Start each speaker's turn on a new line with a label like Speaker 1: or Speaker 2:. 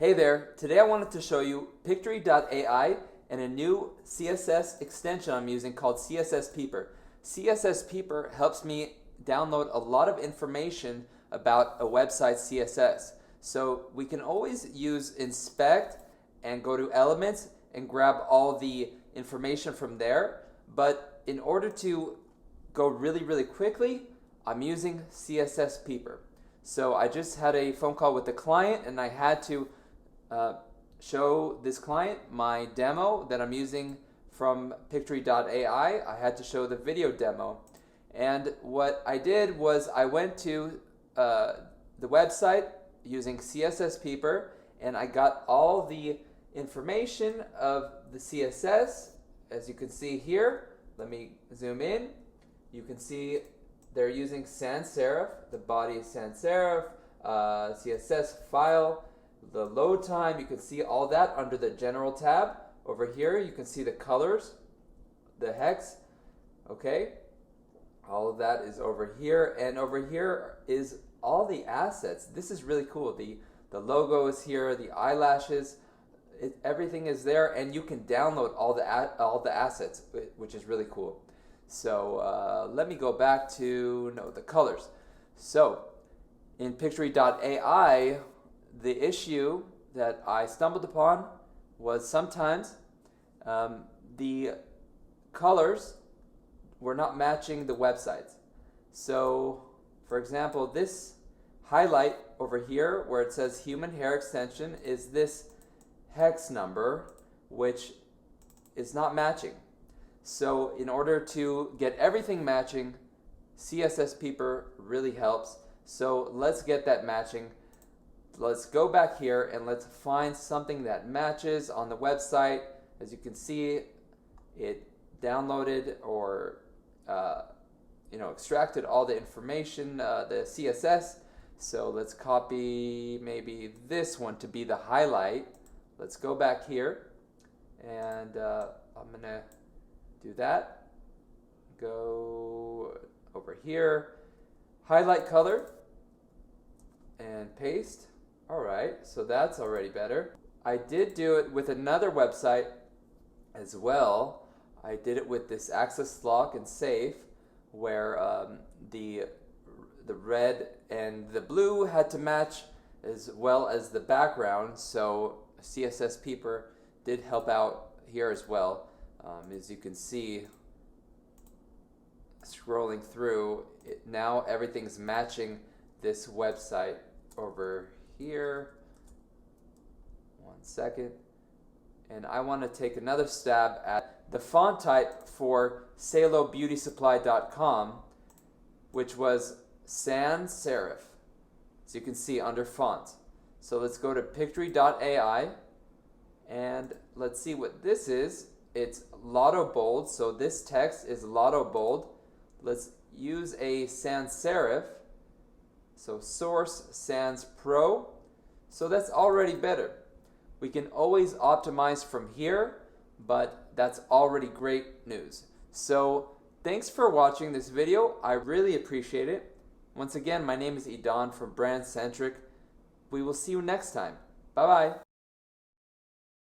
Speaker 1: Hey there, today I wanted to show you pictory.ai and a new CSS extension I'm using called CSS Peeper. CSS Peeper helps me download a lot of information about a website's CSS. So we can always use inspect and go to elements and grab all the information from there. But in order to go really quickly, I'm using CSS Peeper. So I just had a phone call with the client and I had to show this client my demo that I'm using from pictory.ai. I had to show the video demo. And what I did was I went to the website using CSS Peeper and I got all the information of the CSS. As you can see here, let me zoom in. You can see they're using sans serif. The body is sans serif, CSS file. The load time, you can see all that under the general tab. Over here you can see the colors, the hex, okay? All of that is over here, and over here is all the assets. This is really cool. The logo is here, the eyelashes, everything is there, and you can download all the assets, which is really cool. So let me go back to the colors. So in pictory.ai, the issue that I stumbled upon was sometimes the colors were not matching the websites. So, for example, this highlight over here where it says human hair extension is this hex number, which is not matching. So in order to get everything matching, CSS Peeper really helps. So let's get that matching. Let's go back here and let's find something that matches on the website. As you can see, it downloaded or extracted all the information, the CSS. So let's copy maybe this one to be the highlight. Let's go back here and I'm gonna do that. Go over here, highlight color, and paste. Alright, so that's already better. I did do it with another website as well. I did it with this access lock and safe where the red and the blue had to match as well as the background, so CSS Peeper did help out here as well. As you can see, scrolling through, now everything's matching this website over here. One second. And I want to take another stab at the font type for SaloBeautySupply.com, which was sans serif. As you can see under font. So let's go to pictory.ai and let's see what this is. It's Lotto Bold, so this text is Lotto Bold. Let's use a sans serif. So source sans pro. So that's already better. We can always optimize from here, but that's already great news. So thanks for watching this video. I really appreciate it. Once again, my name is Idan from Brand Centric. We will see you next time. Bye bye.